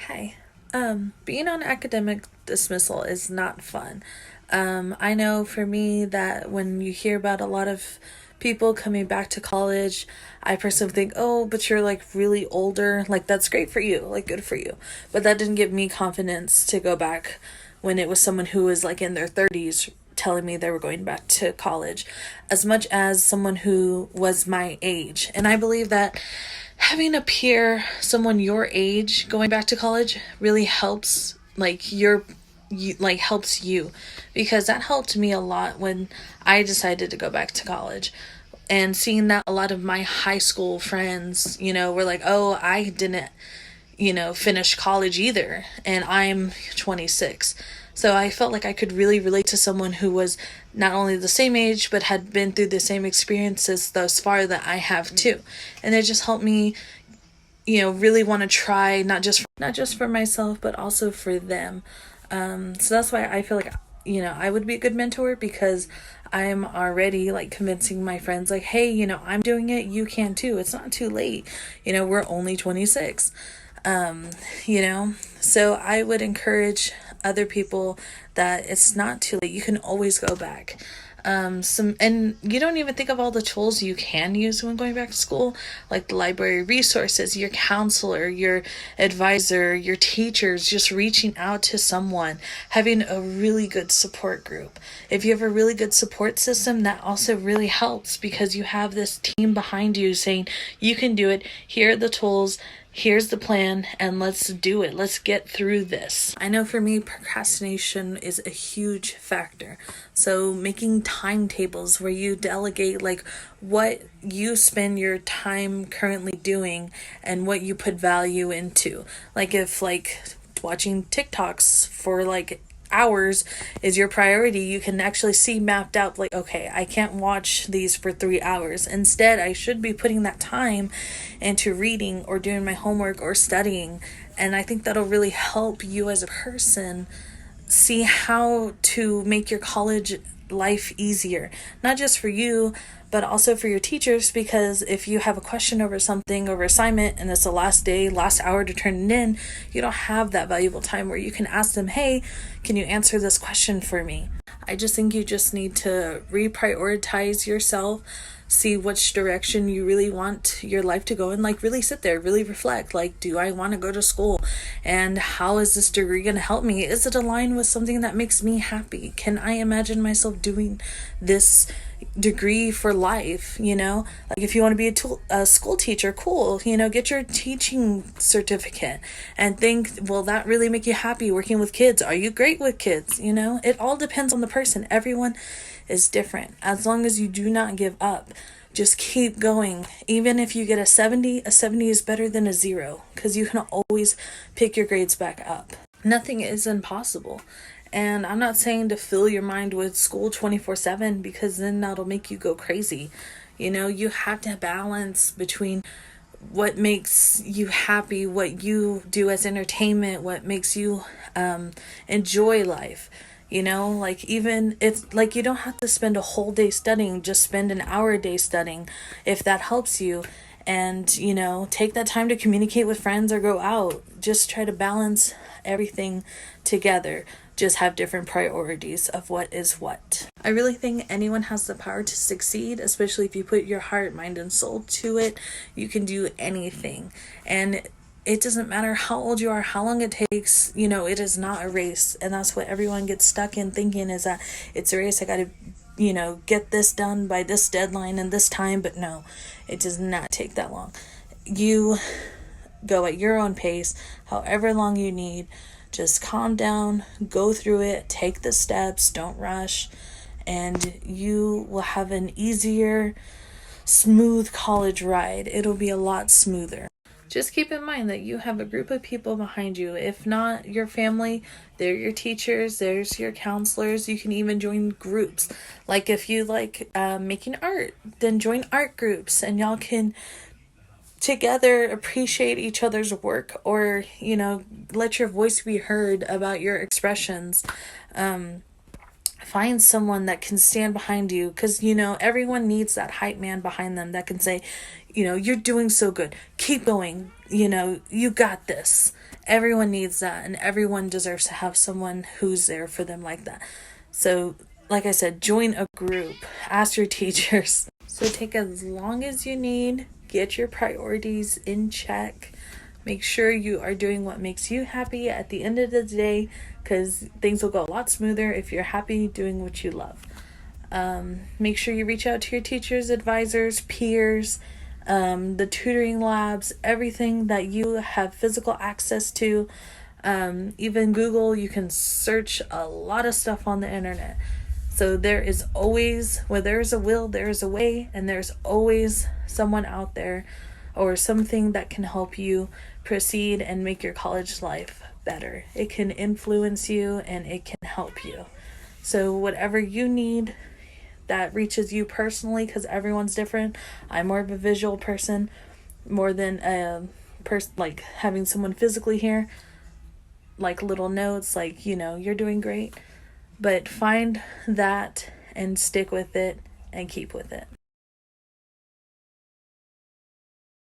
Hi. Being on academic dismissal is not fun. I know for me that when you hear about a lot of people coming back to college, I personally think, oh, but you're like really older. Like, that's great for you. Like, good for you. But that didn't give me confidence to go back when it was someone who was like in their 30s telling me they were going back to college, as much as someone who was my age. And I believe that having a peer, someone your age going back to college really helps helps you, because that helped me a lot when I decided to go back to college. And seeing that a lot of my high school friends, were like, "Oh, I didn't, finish college either, and I'm 26." So I felt like I could really relate to someone who was not only the same age but had been through the same experiences thus far that I have too. And it just helped me, really want to try, not just for myself but also for them. So that's why I feel like, I would be a good mentor, because I'm already like convincing my friends, like, hey, I'm doing it, you can too. It's not too late. We're only 26. um, so I would encourage other people that it's not too late. You can always go back. And you don't even think of all the tools you can use when going back to school, like the library resources, your counselor, your advisor, your teachers, just reaching out to someone, having a really good support group. If you have a really good support system, that also really helps, because you have this team behind you saying, you can do it, here are the tools, here's the plan, and let's do it. Let's get through this. I know for me, procrastination is a huge factor. So making timetables where you delegate like what you spend your time currently doing and what you put value into. Like if like watching TikToks for like hours is your priority, you can actually see mapped out, like, okay, I can't watch these for 3 hours. Instead, I should be putting that time into reading or doing my homework or studying. And I think that'll really help you as a person see how to make your college life easier, not just for you but also for your teachers, because if you have a question over something, over assignment, and it's the last day, last hour to turn it in, you don't have that valuable time where you can ask them, hey, can you answer this question for me? I just think you just need to reprioritize yourself, see which direction you really want your life to go, and like really sit there, really reflect, like, do I want to go to school, and how is this degree going to help me? Is it aligned with something that makes me happy? Can I imagine myself doing this degree for life? Like if you want to be a school teacher, cool, get your teaching certificate and think, will that really make you happy working with kids? Are you great with kids? It all depends on the person. Everyone is different. As long as you do not give up, just keep going. Even if you get a 70 is better than a 0, because you can always pick your grades back up. Nothing is impossible. And I'm not saying to fill your mind with school 24/7, because then that'll make you go crazy. You have to balance between what makes you happy, what you do as entertainment, what makes you enjoy life. Like, even it's like you don't have to spend a whole day studying, just spend an hour a day studying if that helps you. And take that time to communicate with friends or go out. Just try to balance everything together. Just have different priorities of what is what. I really think anyone has the power to succeed, especially if you put your heart, mind, and soul to it. You can do anything. And it doesn't matter how old you are, how long it takes, it is not a race. And that's what everyone gets stuck in thinking, is that it's a race. I got to, get this done by this deadline and this time. But no, it does not take that long. You go at your own pace, however long you need. Just calm down, go through it, take the steps, don't rush, and you will have an easier, smooth college ride. It'll be a lot smoother. Just keep in mind that you have a group of people behind you. If not your family, they're your teachers, there's your counselors. You can even join groups. Like if you like making art, then join art groups, and y'all can together appreciate each other's work, or let your voice be heard about your expressions. Find someone that can stand behind you, because everyone needs that hype man behind them that can say, you're doing so good, keep going, you got this. Everyone needs that, and everyone deserves to have someone who's there for them like that. So, like I said, join a group, ask your teachers. So, take as long as you need, get your priorities in check. Make sure you are doing what makes you happy at the end of the day, because things will go a lot smoother if you're happy doing what you love. Make sure you reach out to your teachers, advisors, peers, the tutoring labs, everything that you have physical access to. Even Google, you can search a lot of stuff on the internet. So there is always, where there's a will, there's a way, and there's always someone out there or something that can help you proceed and make your college life better. It can influence you and it can help you. So whatever you need that reaches you personally, because everyone's different. I'm more of a visual person more than a person like having someone physically here, like little notes, like, you're doing great. But find that and stick with it and keep with it.